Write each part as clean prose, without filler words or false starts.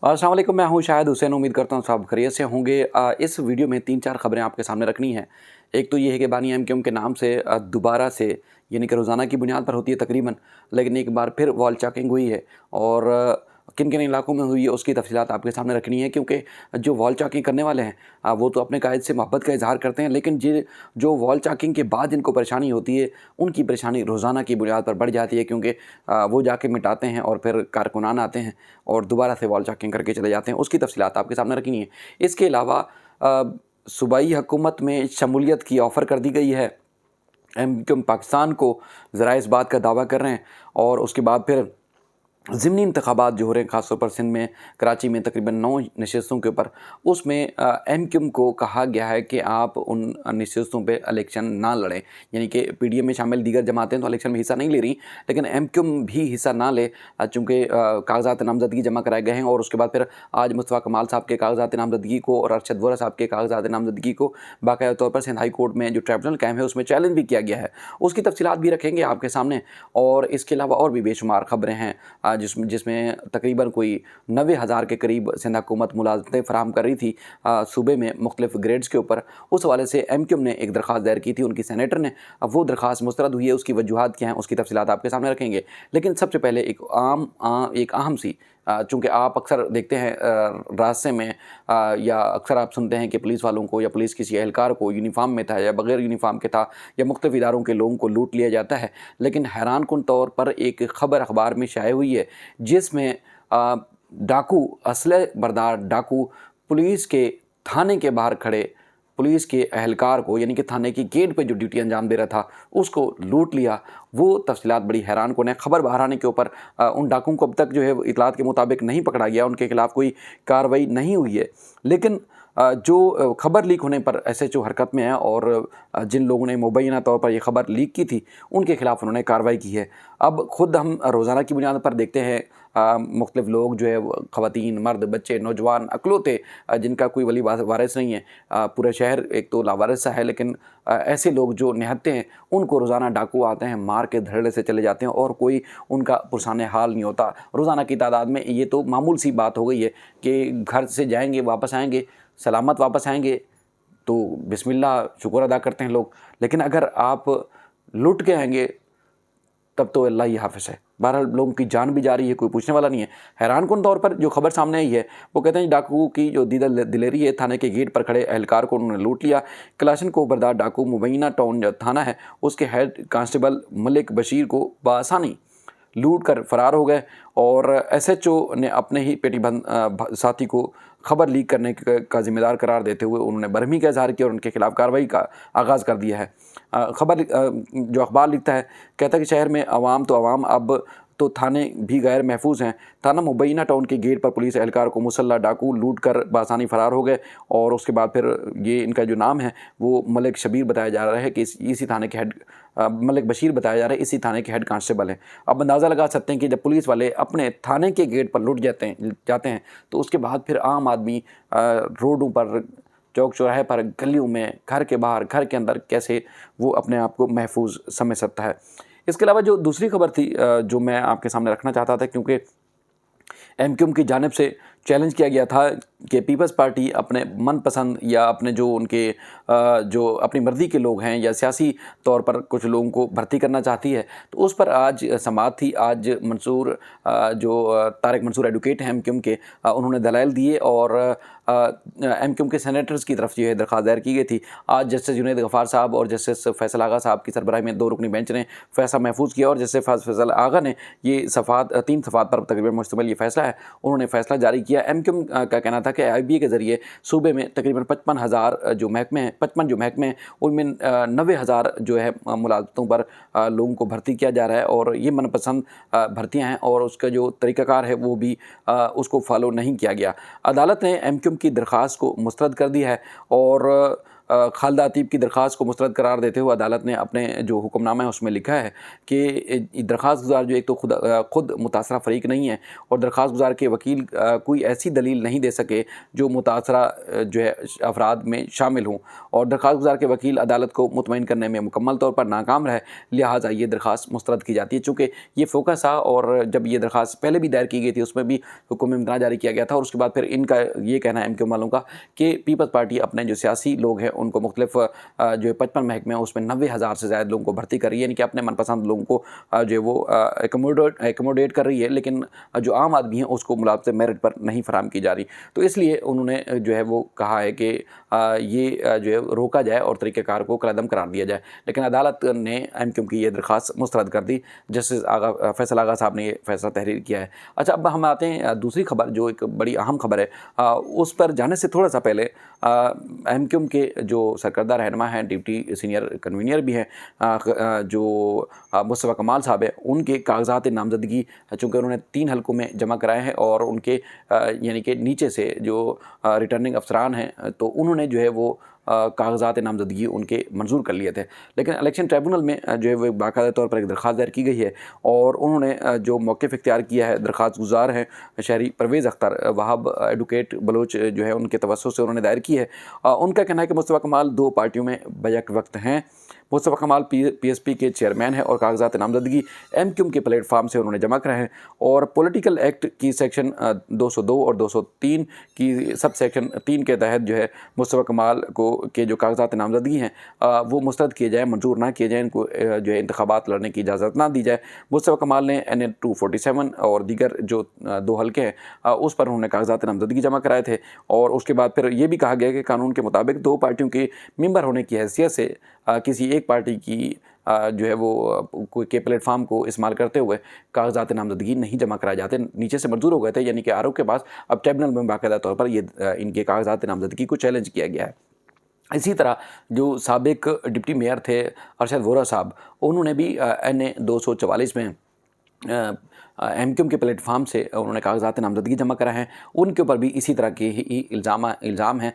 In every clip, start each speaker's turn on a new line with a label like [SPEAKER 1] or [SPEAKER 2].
[SPEAKER 1] अस्सलाम वालेकुम, मैं हूं शाहिद हुसैन। उम्मीद करता हूं सब खैरियत से होंगे। इस वीडियो में 3-4 खबरें आपके सामने रखनी है। एक तो ये है कि बानी एमक्यूएम के नाम से दोबारा से यानी कि रोज़ाना की बुनियाद पर होती है तकरीबन, लेकिन एक बार फिर वॉल चॉकिंग हुई है और किन किन इलाकों में हुई है उसकी तफसीलात आपके सामने रखनी है, क्योंकि जो वॉल चॉकिंग करने वाले हैं वो तो अपने कायद से मोहब्बत का इजहार करते हैं, लेकिन जो वॉल चॉकिंग के बाद जिनको परेशानी होती है उनकी परेशानी रोज़ाना की बुनियाद पर बढ़ जाती है, क्योंकि वो जाके मिटाते हैं और फिर कारकुनान आते हैं और दोबारा से वॉल चॉकिंग करके चले जाते हैं। उसकी तफसीलात आपके सामने रखनी है। इसके अलावा सूबाई हुकूमत में शमूलियत की ऑफ़र कर दी गई है। एमक्यूएम पाकिस्तान को ज़रा इस बात का दावा कर रहे हैं और उसके बाद फिर ज़िमनी इंतखाबात जो हो रहे हैं ख़ासतौर पर सिंध में, कराची में तकरीबन 9 नशस्तों के ऊपर, उसमें एमक्यूएम को कहा गया है कि आप उन नशस्तों पे इलेक्शन ना लड़ें। यानी कि पीडीएम में शामिल दीगर जमातें तो इलेक्शन में हिस्सा नहीं ले रही, लेकिन एमक्यूएम भी हिस्सा ना ले, चूँकि कागज़ात नामज़दगी जमा कराए गए हैं और उसके बाद फिर आज मुस्तफ़ा कमाल साहब के कागज़ात नामज़दगी को और अरशद वोरा साहब के कागज़ात नामज़दगी को बाकायदा तौर पर सिंध हाई कोर्ट में जो ट्रिब्यूनल कायम है उसमें चैलेंज भी किया गया है। उसकी तफसीलात भी रखेंगे आपके सामने। और इसके अलावा और भी बेशुमार खबरें हैं जिसमें तकरीबन कोई 90,000 के करीब सिंध हुकूमत मुलाज़मतें फ़राहम कर रही थी सूबे में मुख्तलिफ़ ग्रेड्स के ऊपर। उस हवाले से एमक्यूएम ने एक दरख्वास्त दायर की थी उनकी सेनेटर ने। अब वो दरख्वास्त मुस्तरद हुई है, उसकी वजूहात क्या हैं उसकी तफसीलात आपके सामने रखेंगे। लेकिन सबसे पहले एक अहम सी, चूँकि आप अक्सर देखते हैं रास्ते में या अक्सर आप सुनते हैं कि पुलिस वालों को या पुलिस किसी एहलकार को यूनिफ़ॉर्म में था या बग़ैर यूनिफ़ॉर्म के था या मुख्तलिफ़ इदारों के लोगों को लूट लिया जाता है। लेकिन हैरानकुन तौर पर एक ख़बर अखबार में शाये हुई है जिसमें डाकू, असले बरदार डाकू पुलिस के थाने के बाहर खड़े पुलिस के एहलकार को, यानी कि थाने की गेट पे जो ड्यूटी अंजाम दे रहा था, उसको लूट लिया। वो तफसीलात बड़ी हैरानकुन है। खबर बाहर आने के ऊपर उन डाकुओं को अब तक जो है इतलात के मुताबिक नहीं पकड़ा गया, उनके खिलाफ़ कोई कार्रवाई नहीं हुई है। लेकिन जो खबर लीक होने पर एसएचओ हरकत में है और जिन लोगों ने मुबैना तौर पर यह खबर लीक की थी उनके खिलाफ़ उन्होंने कार्रवाई की है। अब ख़ुद हम रोज़ाना की बुनियाद पर देखते हैं मुख्तलिफ़ लोग जो है ख़वातीन, मर्द, बच्चे, नौजवान, अकलौते जिनका कोई वली वारिस नहीं है, पूरा शहर एक तो लावारिस सा है, लेकिन ऐसे लोग जो निहत्ते हैं उनको रोज़ाना डाकू आते हैं, मार के धड़ल्ले से चले जाते हैं और कोई उनका पुरसाने हाल नहीं होता। रोज़ाना की तादाद में ये तो मामूल सी बात हो गई है कि घर से जाएंगे, वापस आएंगे, सलामत वापस आएंगे तो बिस्मिल्लाह शुक्र अदा करते हैं लोग, लेकिन अगर आप लुट के आएंगे तब तो अल्लाह ही हाफ़िज़ है। बहरहाल लोगों की जान भी जा रही है, कोई पूछने वाला नहीं है। हैरानकुन तौर पर जो खबर सामने आई है वो कहते हैं डाकू की जो दिलेरी है, थाने के गेट पर खड़े एहलकार को उन्होंने लूट लिया। कलाशन को बरदार डाकू मुबैना टाउन जो थाना है उसके हेड कांस्टेबल मलिक बशीर को बआसानी लूट कर फ़रार हो गए और एसएचओ ने अपने ही पेटीबंद साथी को खबर लीक करने का ज़िम्मेदार करार देते हुए उन्होंने बरहमी का इज़हार किया और उनके खिलाफ़ कार्रवाई का आगाज़ कर दिया है। खबर जो अखबार लिखता है, कहता है कि शहर में अवाम तो अवाम, अब तो थाने भी गैर महफूज हैं। थाना मुबैना टाउन के गेट पर पुलिस एहलकार को मुसल्लह डाकू लूट कर बासानी फ़रार हो गए और उसके बाद फिर ये इनका जो नाम है वो मलिक शबीर बताया जा रहा है कि इसी थाने के हेड मलिक बशीर बताया जा रहा है, इसी थाने के हेड कांस्टेबल हैं। अब अंदाज़ा लगा सकते हैं कि जब पुलिस वाले अपने थाने के गेट पर लूट जाते हैं तो उसके बाद फिर आम आदमी रोडों पर, चौक चौराहे पर, गलियों में, घर के बाहर, घर के अंदर कैसे वो अपने आप को महफूज समझ सकता है। इसके अलावा जो दूसरी खबर थी जो मैं आपके सामने रखना चाहता था, क्योंकि एमक्यूएम की जानिब से चैलेंज किया गया था कि पीपल्स पार्टी अपने मनपसंद या अपने जो उनके जो अपनी मर्ज़ी के लोग हैं या सियासी तौर पर कुछ लोगों को भर्ती करना चाहती है, तो उस पर आज समाअत थी। आज मंसूर जो तारिक मंसूर एडवोकेट हैं एमक्यूएम के, उन्होंने दलाइल दिए और एमक्यूएम के सेनेटर्स की तरफ जो है दरख्वास्त दायर की गई थी। आज जस्टिस जुनैद गफ़ार साहब और जस्टिस फैसल आगा साहब की सरबराही में 2 रुकनी बेंच ने फ़ैसला महफूज किया और जस्टिस फैसल आगा ने ये 3 सफ़ात पर तकरीबन मुश्तमिल ये फ़ैसला है, उन्होंने फ़ैसला जारी किया। एमक्यूएम का कहना था कि आईबीए के ज़रिए सूबे में तकरीबन 55,000 जो महकमे हैं, 55 जो महकमे हैं उनमें 90,000 जो है मुलाज़मतों पर लोगों को भर्ती किया जा रहा है और ये मनपसंद भर्तियाँ हैं और उसका जो तरीक़ाकार है वो भी उसको फॉलो नहीं किया गया। अदालत ने एमक्यूएम की दरख्वास्त को मुस्तरद कर दिया है और खालिद आतीब की दरख्वास्त को मुस्तरद करार देते हुए अदालत ने अपने जो हुक्मनामा है उसमें लिखा है कि दरख्वास्त गुजार जो एक तो खुद मुतासरा फ़रीक नहीं है और दरख्वास्त गुजार के वकील कोई ऐसी दलील नहीं दे सके जो मुतासरा जो है अफराद में शामिल हों, और दरख्वास्त गुजार के वकील अदालत को मुतमईन करने में मुकम्मल तौर पर नाकाम रहे, लिहाजा ये दरख्वास्त मुस्तरद की जाती है। चूँकि ये फोकस था और जब ये दरख्वास्त पहले भी दायर की गई थी उसमें भी हुक्म इम्तना जारी किया गया था, और उसके बाद फिर इनका ये कहना है MQ वालों का कि पीपल्स पार्टी अपने जो सियासी लोग हैं उनको मुख्तलिफ जो है 55 महकमे हैं उसमें 90,000 से ज़्यादा लोगों को भर्ती कर रही है, यानी कि अपने मनपसंद लोगों को जो है वो एकोमोडेट कर रही है, लेकिन जो आम आदमी है उसको मुलावज़ मेरिट पर नहीं फराहम की जा रही। तो इसलिए उन्होंने जो है वो कहा है कि ये जो है रोका जाए और तरीक़ेकार को कलअदम करार दिया जाए, लेकिन अदालत ने MQ की ये दरख्वास्त मुस्तरद कर दी। जस्टिस फैसल आगा साहब ने ये फैसला तहरीर किया है। अच्छा, अब हम आते हैं दूसरी खबर जो एक बड़ी अहम खबर है। उस पर जाने से थोड़ा सा पहले MQ के जो सरकर्दा रहनुमा हैं, डिप्टी सीनियर कन्वीनर भी हैं, जो मुस्तफ़ा कमाल साहब हैं, उनके कागज़ात नामज़दगी चूँकि उन्होंने 3 हलकों में जमा कराए हैं और उनके यानी कि नीचे से जो रिटर्निंग अफसरान हैं तो उन्होंने जो है वो कागज़ात नामज़दगी उनके मंजूर कर लिए थे, लेकिन इलेक्शन ट्रिब्यूनल में जो है वो बाकायदा तौर पर एक दरख्वास्त दायर की गई है और उन्होंने जो मौक़िफ़ इख्तियार किया है, दरख्वास्त गुजार हैं शहरी परवेज़ अख्तर वहाब एडवोकेट बलोच जो है उनके तवस्सुस से उन्होंने दायर की है। उनका कहना है कि मुस्तफ़ा कमाल 2 पार्टियों में बैक वक्त हैं। मुस्तफ़ा कमाल PSP के चेयरमैन हैं और कागज़ात नामज़दगी MQ के प्लेटफार्म से उन्होंने जमा कराए हैं, और पॉलिटिकल एक्ट की सेक्शन 202 और 203 की सब सेक्शन 3 के तहत जो है मुस्तफ़ा कमाल को के जो कागज़ात नामज़दगी हैं वो मुस्तरद किए जाएँ, मंजूर ना किए जाएँ, इनको जो है इंतखाबात लड़ने की इजाज़त ना दी जाए। मुस्तफ़ा कमाल ने NA 247 और दीगर जो 2 हल्के हैं उस पर उन्होंने कागज़ात नामज़दगी जमा कराए थे, और उसके बाद फिर ये भी कहा गया कि कानून के मुताबिक 2 पार्टियों के मेंबर होने की हैसियत से किसी एक पार्टी की जो है वो कोई के प्लेटफार्म को इस्तेमाल करते हुए कागज़ात नामज़दगी नहीं जमा कराए जाते, नीचे से मंजूर हो गए थे, यानी कि आरोप के पास अब ट्रिब्यूनल में बाकायदा तौर पर ये इनके कागज़ात नामज़दगी को चैलेंज किया गया है। इसी तरह जो साबिक डिप्टी मेयर थे अरशद वोरा साहब, उन्होंने भी NA 244 में MQ के प्लेटफार्म से उन्होंने कागज़ात नामज़दगी जमा कराए हैं। उनके ऊपर भी इसी तरह के ही इल्ज़ाम हैं।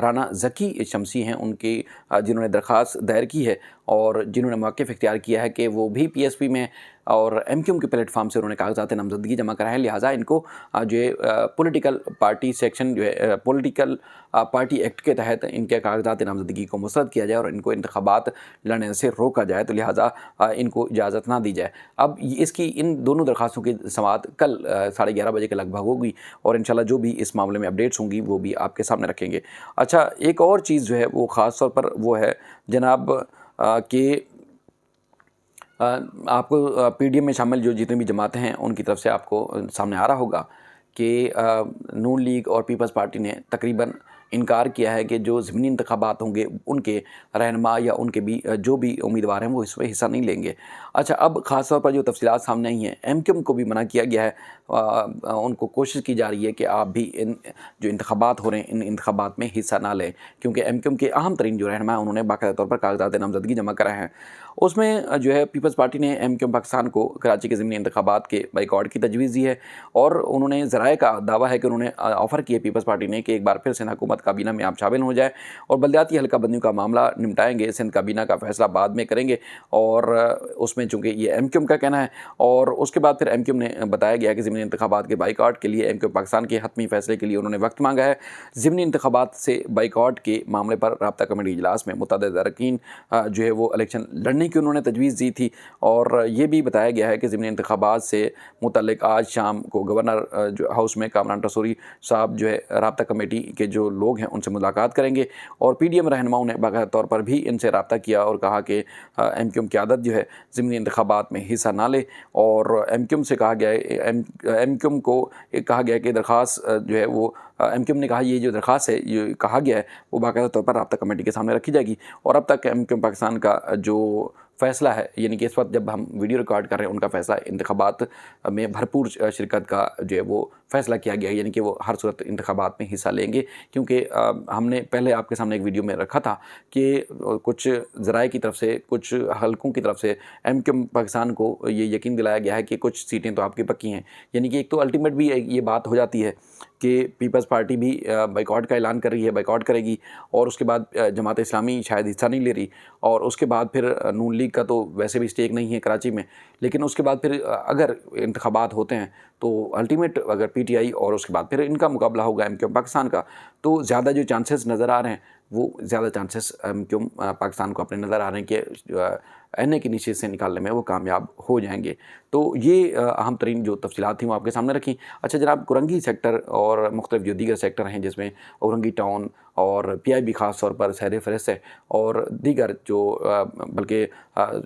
[SPEAKER 1] राना ज़की शमसी हैं उनकी, जिन्होंने दरख्वास्त दायर की है और जिन्होंने मौक़िफ़ इख्तियार किया है कि वो भी PSP में और MQ के प्लेटफार्म से उन्होंने कागज़ात नामज़दगी जमा कराए हैं, लिहाजा इनको जो है पॉलिटिकल पार्टी सेक्शन जो है पॉलिटिकल पार्टी एक्ट के तहत इनके कागज़ात नामज़दगी को मुस्तरद किया जाए और इनको इंतखाबात लड़ने से रोका जाए, तो लिहाजा इनको इजाज़त ना दी जाए। अब इसकी इन दोनों दरख्वास्तों की समाअत कल 11:30 बजे के लगभग होगी और इंशाल्लाह जो भी इस मामले में अपडेट्स होंगी वो भी आपके सामने रखेंगे। अच्छा, एक और चीज़ जो है वो ख़ास तौर पर वो है जनाब कि आपको PDM में शामिल जो जितनी भी जमातें हैं उनकी तरफ से आपको सामने आ रहा होगा कि नून लीग और पीपल्स पार्टी ने तकरीबन इनकार किया है कि जो ज़मीनी इंतखाबात होंगे उनके रहनुमा या उनके भी जो भी उम्मीदवार हैं वो इसमें हिस्सा नहीं लेंगे। अच्छा, अब ख़ास तौर पर जो तफसीलात सामने आई हैं, MQ को भी मना किया गया है, उनको कोशिश की जा रही है कि आप भी इन जो इंतखाबात हो रहे हैं इन इंतखाबात में हिस्सा ना लें, क्योंकि MQ के अहम तरीन जो रहनुमा उन्होंने बाकायदा तौर पर कागज़ात नामज़दगी जमा कराए हैं। उसमें जो है पीपल्स पार्टी ने MQ पाकिस्तान को कराची के ज़मीनी इंतखाबात के बाइकआउट की तजवीज़ दी है, और उन्होंने ज़राए का दावा है कि उन्होंने ऑफ़र किया पीपल्स पार्टी ने कि एक बार फिर सिंध हुकूमत काबीना में आप शामिल हो जाए और बल्दियाती हल्का बंदियों का मामला निपटाएंगे, सिंध काबीना का फैसला बाद में करेंगे, और उसमें चूँकि ये MQ का कहना है। और उसके बाद फिर MQ ने बताया गया कि ज़मीनी इंतखाबात के बाइकआउट के लिए MQ पाकिस्तान के हतमी फ़ैसले के लिए उन्होंने वक्त मांगा है। ज़मीनी इंतखाबात से बाइकआउट के मामले पर राब्ता कमेटी इजलास में मुतअद्दिद अरकान जो है वो इलेक्शन लड़ने की उन्होंने तजवीज़ दी थी, और ये भी बताया गया है कि ज़मीनी इंतखाबात से मुतल्लिक़ आज शाम को गवर्नर जो हाउस में कामरान रसूरी साहब जो है राब्ता कमेटी के जो लोग हैं उनसे मुलाकात करेंगे, और PDM रहनुमाओं ने बाकायदा तौर पर भी इनसे रब्ता किया और कहा कि MQ की आदत जो है ज़मीनी इंतखाबात में हिस्सा ना ले, और MQ से कहा गया है MQ को कहा गया कि दरख्वास्त जो है वो MQ ने कहा ये जो दरख्वास्त है ये कहा गया है वो बाकायदा तौर पर राब्ता कमेटी के सामने रखी जाएगी। और अब तक MQ पाकिस्तान का जो फ़ैसला है, यानी कि इस वक्त जब हम वीडियो रिकॉर्ड कर रहे हैं उनका फ़ैसला इंतखाबात में भरपूर शिरकत का जो है वो फैसला किया गया है, यानी कि वो हर सूरत इंतखाबात में हिस्सा लेंगे। क्योंकि हमने पहले आपके सामने एक वीडियो में रखा था कि कुछ ज़राए की तरफ से, कुछ हलकों की तरफ से MQM पाकिस्तान को ये यकीन दिलाया गया है कि कुछ सीटें तो आपकी पक्की हैं। यानी कि एक तो अल्टीमेट भी ये बात हो जाती है कि पीपल्स पार्टी भी बाइकआउट का ऐलान कर रही है, बाइकआउट करेगी, और उसके बाद जमात इस्लामी शायद हिस्सा नहीं ले रही, और उसके बाद फिर नून लीग का तो वैसे भी स्टेक नहीं है कराची में, लेकिन उसके बाद फिर अगर इंतखाबात होते हैं तो अल्टीमेट अगर PTI और उसके बाद फिर इनका मुकाबला होगा MQM पाकिस्तान का, तो ज़्यादा जो चांसेस नज़र आ रहे हैं वो ज़्यादा चांसेस MQM पाकिस्तान को अपने नज़र आ रहे हैं कि NA के नीचे से निकालने में वो कामयाब हो जाएंगे। तो ये अहम तरीन जो तफसीलात थी वो आपके सामने रखी। अच्छा जनाब, कुरंगी सेक्टर और मुख्तलिफ जो दीगर सेक्टर हैं जिसमें औरंगी टाउन और PIB ख़ास तौर पर सहर फहरिस्त है, और दीगर जो बल्कि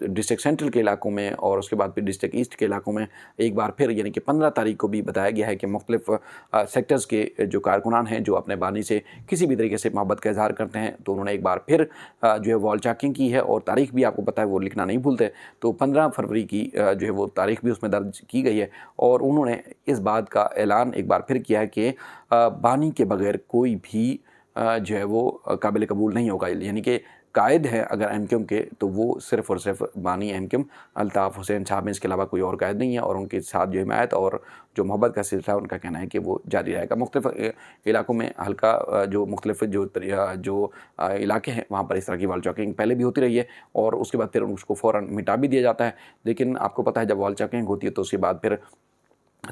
[SPEAKER 1] डिस्ट्रिक्ट सेंट्रल के इलाकों में और उसके बाद फिर डिस्ट्रिक्ट ईस्ट के इलाकों में एक बार फिर यानी कि 15 तारीख को भी बताया गया है कि मुख्तलिफ सेक्टर्स के जो कारकुनान हैं जो अपने बानी से किसी भी तरीके से मोहब्बत का इजहार करते हैं, तो उन्होंने एक बार फिर जो है वॉल चैकिंग की है, और तारीख भी आपको पता है वो लिखना नहीं भूलते, तो 15 फरवरी की जो है वो तारीख भी उसमें दर्ज की गई है। और उन्होंने इस बात का ऐलान एक बार फिर किया है कि बानी के बगैर कोई भी जो है वो काबिल कबूल नहीं होगा। यानी कि कायद है अगर MQM के, तो वो सिर्फ़ और सिर्फ बानी MQM अल्ताफ़ हुसैन साहब हैं, इसके अलावा कोई और कायद नहीं है, और उनके साथ जो हिमायत और जो मोहब्बत का सिलसिला उनका कहना है कि वो जारी रहेगा। मुख्तलिफ़ इलाकों में हल्का जो मुख्तलिफ़ जो इलाके हैं वहाँ पर इस तरह की वॉल चैकिंग पहले भी होती रही है, और उसके बाद फिर उसको फ़ौरन मिटा भी दिया जाता है। लेकिन आपको पता है जब वॉल चैकिंग होती है तो उसके बाद फिर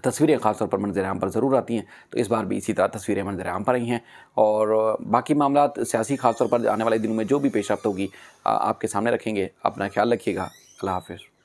[SPEAKER 1] तस्वीरें ख़ास तौर पर मंज़र-ए-आम पर ज़रूर आती हैं, तो इस बार भी इसी तरह तस्वीरें मंज़र-ए-आम पर आई हैं, और बाकी मामलात सियासी ख़ास तौर पर आने वाले दिनों में जो भी पेश रफ्त होगी आपके सामने रखेंगे। अपना ख्याल रखिएगा। अल्लाह हाफ़िज़।